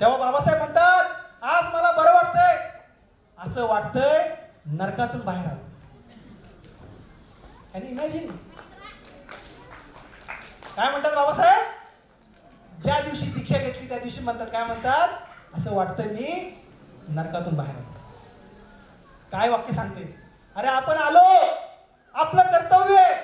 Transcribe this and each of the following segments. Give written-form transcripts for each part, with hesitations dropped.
तेव्हा बाबासाहेब म्हणतात, आज मला बरं वाटतंय, असं वाटतंय नरकातून बाहेर आलो. Can you imagine? काय म्हणतात बाबासाहेब? ज्या दिवशी दीक्षा घेतली त्या दिवशी म्हणतात, काय म्हणतात? असं वाटतंय मी नरकातून बाहेर आलो. काय वाक्य सांगते? अरे आपण आलो, आपलं कर्तव्य आहे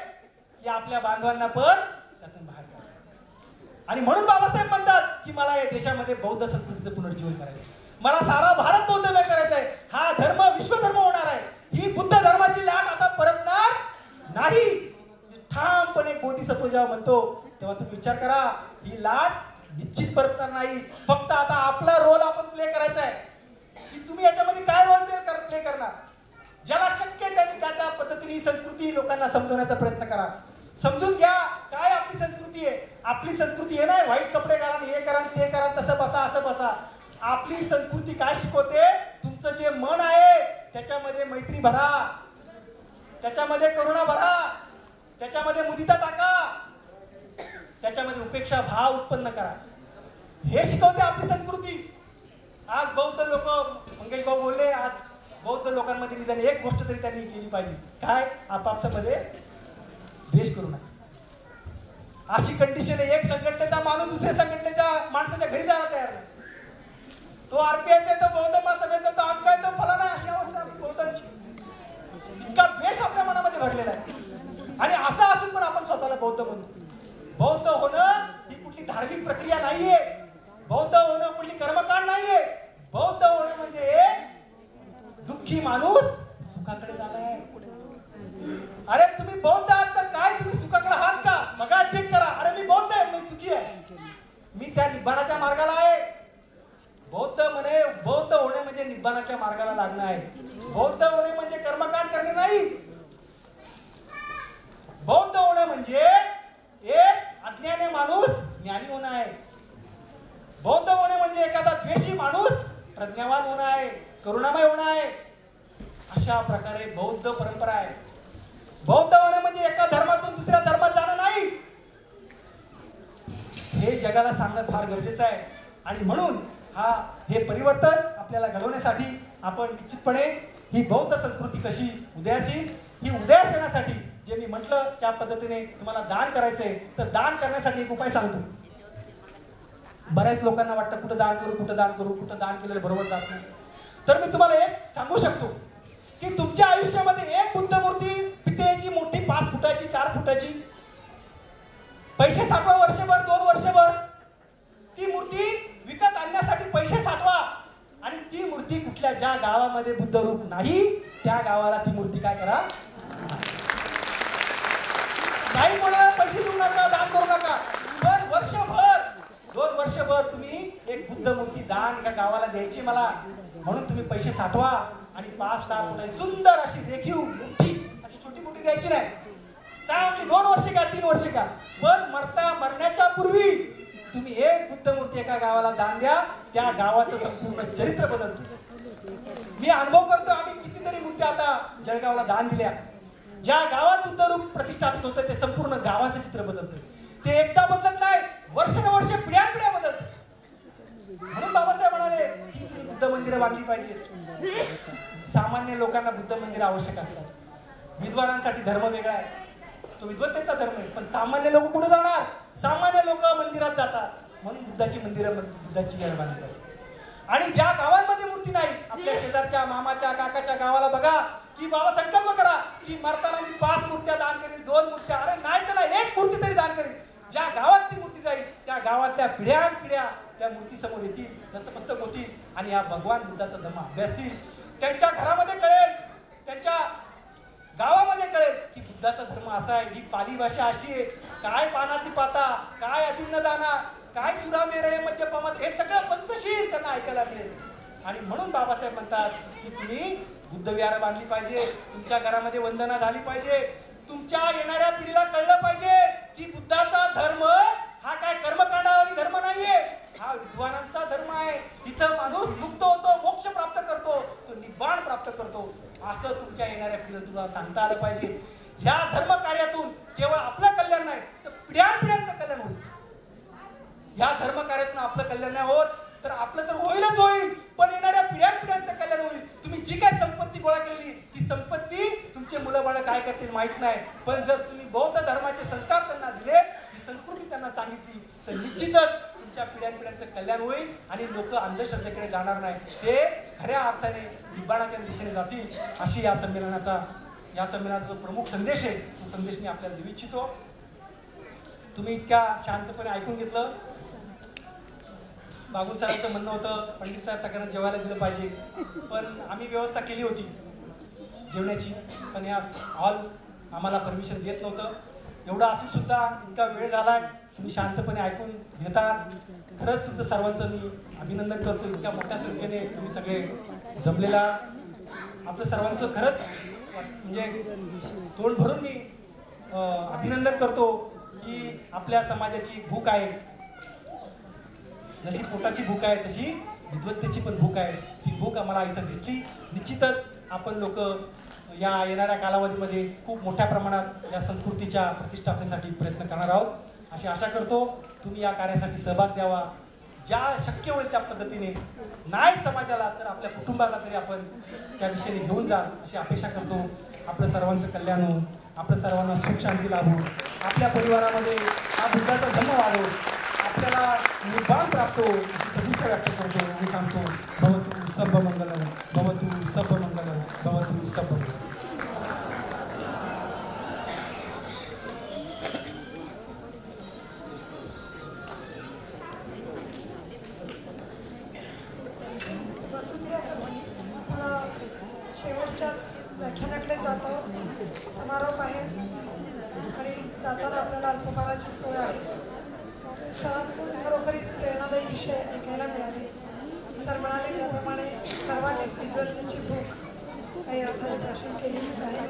की आपल्या बांधवांना पण त्यातून बाहेर काढायचं. आणि म्हणून बाबासाहेब म्हणतात की मला या देशामध्ये बौद्ध संस्कृतीचं पुनर्जीवन करायचं, मला सारा भारत बौद्धमय करायचा आहे, हा धर्म विश्वधर्म होणार आहे, ही बुद्ध धर्माची लाट आता परतणार नाही. ठामपणे बोधिसत्व जेव्हा म्हणतो तेव्हा तुम्ही विचार करा, ही लाट निश्चित परतणार नाही. फक्त आता आपला रोल आपण प्ले करायचा आहे की तुम्ही याच्यामध्ये काय रोल प्ले करणार. ज्याला शक्य त्यांनी त्या पद्धतीने ही संस्कृती लोकांना समजवण्याचा प्रयत्न करा. समजून घ्या काय आपली संस्कृती आहे. आपली संस्कृती हे नाही व्हाईट कपडे घाला, हे करा, ते करा, तसं बसा, असं बसा. आपली संस्कृती काय शिकवते? तुमचं जे मन आहे त्याच्यामध्ये मैत्री भरा, त्याच्यामध्ये करुणा भरा, त्याच्यामध्ये मुदिता टाका, त्याच्यामध्ये उपेक्षा भाव उत्पन्न करा. हे शिकवते आपली संस्कृती. आज बौद्ध लोक, मंगेश भाऊ बोलले, आज बौद्ध लोकांमध्ये निदान एक गोष्ट तरी त्यांनी केली पाहिजे. काय? आपापसामध्ये द्वेष करू नका. अशी कंडिशन आहे, एक संघटनेचा माणूस दुसऱ्या संघटनेच्या माणसाच्या घरी जायला तयार नाही. तो आरपीआयचा आहे, तो बौद्ध महासभेचा, तो आमका आहे, तो फलाना, अशी अवस्था बौद्धांची. इतका द्वेष आपल्या मनामध्ये भरलेला आहे. आणि असं असून पण आपण स्वतःला बौद्ध म्हणतो. बौद्ध होणं ही कुठली धार्मिक प्रक्रिया नाहीये. बौद्ध होणं कुठली कर्मकांड नाहीये. बौद्ध होणं म्हणजे दुःखी माणूस सुखाकडे जाणार. अरे तुम्ही बौद्ध आहात तर काय तुम्ही सुखाकडे आहात का? बघा, चेक करा. अरे मी बौद्ध आहे, मी सुखी आहे, मी त्या निब्बाणाच्या मार्गाला आहे. बौद्ध होणे म्हणजे निब्बाणाच्या मार्गाला लागणं आहे. बौद्ध होणे म्हणजे कर्मकांड करणे नाही. बौद्ध होणे म्हणजे एक अज्ञानी माणूस ज्ञानी होणं आहे. बौद्ध होणे म्हणजे एखादा द्वेषी माणूस प्रज्ञावान होणं आहे, करुणामय होणं आहे. अशा प्रकारे बौद्ध परंपरा आहे. बौद्ध होणे म्हणजे एका धर्मातून दुसऱ्या धर्मात जाणं नाही. हे जगाला सांगणं फार गरजेचं आहे. आणि म्हणून हे परिवर्तन आपल्याला घडवण्यासाठी आपण निश्चितपणे ही बौद्ध संस्कृती कशी उदयास येईल, ही उदयास येण्यासाठी जे मी म्हटलं त्या पद्धतीने तुम्हाला दान करायचंय, तर दान करण्यासाठी एक उपाय सांगतो. बऱ्याच लोकांना वाटतं कुठं दान करू, कुठं दान करू, कुठं दान केलेलं बरोबर जात नाही. तर मी तुम्हाला एक सांगू शकतो की तुमच्या आयुष्यामध्ये एक बुद्ध मूर्ती पितळेची मोठी 5 फुटाची 4 फुटाची पैसे साठवा, वर्षभर 2 वर्षभर ती मूर्ती विकत आणण्यासाठी पैसे साठवा. आणि ती मूर्ती कुठल्या ज्या गावामध्ये बुद्ध रूप नाही त्या गावाला ती मूर्ती काय करा, काही कोणाला पैसे देऊ नका, दान करू नका. पण वर्षभर 2 वर्षभर तुम्ही एक बुद्ध मूर्ती दान एका गावाला द्यायची मला, म्हणून तुम्ही पैसे साठवा आणि 5-6 फुटाची सुंदर अशी रेखीव मोठी अशी छोटी मोठी द्यायची नाही. चांगली 2 वर्ष का 3 वर्ष का, पण मरण्याच्या पूर्वी तुम्ही एक बुद्ध मूर्ती एका गावाला दान द्या, त्या गावाचं संपूर्ण चरित्र बदलतं. मी अनुभव करतो, आम्ही कितीतरी मूर्त्या आता जळगावला दान दिल्या. ज्या गावात बुद्ध रूप प्रतिष्ठापित होतं ते संपूर्ण गावाचं चित्र बदलतं. ते एकदा बदलत नाही, वर्षानुवर्षे पिढ्यानपिढ्या बदलतं. म्हणून बाबासाहेब म्हणाले की तुम्ही बुद्ध मंदिरं बांधली पाहिजे. सामान्य लोकांना बुद्ध मंदिर आवश्यक असतात. विद्वानांसाठी धर्म वेगळा आहे, तो विद्वत्तेचा धर्म आहे. पण सामान्य लोक कुठे जाणार? सामान्य लोक मंदिरात जातात. म्हणून बुद्धाची मंदिरं, बुद्धाची वेळ बांधली पाहिजे. आणि ज्या गावांमध्ये मूर्ती नाही, आपल्या शेजारच्या मामाच्या काकाच्या गावाला बघा की बाबा संकल्प करा की मरताना मी 5 मूर्त्या दान करेल, 2 मूर्त्या, अरे नाही त्याला 1 मूर्ती तरी दान करेल. ज्या गावात ती मूर्ती जाईल त्या गावातल्या पिढ्यानपिढ्या त्या मूर्ती समोर येतील, नतमस्तक होतील आणि या भगवान बुद्धाचा धम्म अभ्यासतील. त्यांच्या घरामध्ये कळेल, त्यांच्या गावामध्ये कळेल की बुद्धाचा धर्म असा आहे. ही पाली भाषा अशी आहे. काय पानाती पाता, काय अदिन्नदाना, काय सुरामेरे मज्जपमत, हे सगळं पंचशील त्यांना ऐकायला मिळेल. आणि म्हणून बाबासाहेब म्हणतात की तुम्ही बुद्ध विहार बांधली पाहिजे, तुमच्या घरामध्ये वंदना झाली पाहिजे, तुमच्या येणाऱ्या पिढीला कळलं पाहिजे की बुद्धाचा धर्म हा काय कर्मकांडावाली धर्म नाहीये, हा विद्वानांचा धर्म आहे. इथं माणूस मुक्त होतो, मोक्ष प्राप्त करतो, तो निब्बाण प्राप्त करतो. असं तुमच्या येणाऱ्या पिढीला तुम्हाला सांगता आलं पाहिजे. ह्या धर्म कार्यातून केवळ आपलं कल्याण नाही तर पिढ्यानपिढ्यांचं कल्याण होईल. ह्या धर्म कार्यातून आपलं कल्याण नाही होत तर आपलं असतील माहीत नाही, पण जर तुम्ही बौद्ध धर्माचे संस्कार त्यांना दिले, ही संस्कृती त्यांना सांगितली, तर निश्चितच तुमच्या पिढ्यानपिढ्यांचं कल्याण होईल आणि लोक अंधश्रद्धेकडे जाणार नाही, ते खऱ्या अर्थाने निब्बाणाच्या दिशेने जातील. अशी या संमेलनाचा जो प्रमुख संदेश आहे, तो संदेश मी आपल्याला देऊ इच्छितो. तुम्ही इतक्या शांतपणे ऐकून घेतलं. बागुल साहेबांचं म्हणणं होतं पंडित साहेब सगळ्यांना जेवायला दिलं पाहिजे, पण आम्ही व्यवस्था केली होती जेवण्याची, पण या हॉल आम्हाला परमिशन देत नव्हतं. एवढं असून सुद्धा इतका वेळ झाला, तुम्ही शांतपणे ऐकून घेतात. खरंच तुमचं सर्वांचं मी अभिनंदन करतो. इतक्या मोठ्या संख्येने तुम्ही सगळे जमलेला, आपलं सर्वांचं खरंच म्हणजे तोंड भरून मी अभिनंदन करतो की आपल्या समाजाची भूक आहे, जशी पोटाची भूक आहे तशी विद्वत्तेची पण भूक आहे. ही भूक आम्हाला इथं दिसली. निश्चितच आपण लोक या येणाऱ्या कालावधीमध्ये खूप मोठ्या प्रमाणात या संस्कृतीच्या प्रतिष्ठापनेसाठी प्रयत्न करणार आहोत, अशी आशा करतो. तुम्ही या कार्यासाठी सहभाग द्यावा, ज्या शक्य होईल त्या पद्धतीने, नाही समाजाला तर आपल्या कुटुंबाला तरी आपण त्या दिशेने घेऊन जा अशी अपेक्षा करतो. आपलं सर्वांचं कल्याण हो, आपल्या सर्वांना सुख शांती लाभो, आपल्या परिवारामध्ये हा बुद्धाचा जन्म वाढो, आपल्याला निब्बाण प्राप्त हो अशी सदिच्छा व्यक्त करतो आणि सांगतो. भवतु सर्व मंगलम, भवतु सर्व मंगलम, भवतु सर्व मंगलम. शेवटच्याच व्याख्यानाकडे जातो. समारोप आहे आणि जाताना आपल्याला अल्पहाराची सोय आहे. सरांकडून खरोखरीच प्रेरणादायी विषय ऐकायला मिळाले. सर म्हणाले त्याप्रमाणे सर्वांनीच विद्वत्तेची भूक काही अर्थाने भाषण केलेलीच आहे.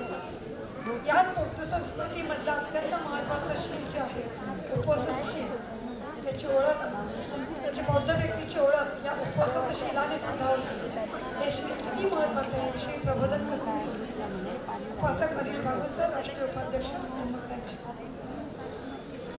याच बौद्ध संस्कृतीमधला अत्यंत महत्त्वाचं शील जे आहे उपवसनशील, त्याची ओळख म्हणजे बौद्ध व्यक्तीची ओळख या उपवसनशीलाने सुद्धा होती. हे शील किती महत्त्वाचं आहे याविषयी प्रबोधन करतात उपासक अनिल बागुल सर, राष्ट्रीय उपाध्यक्ष.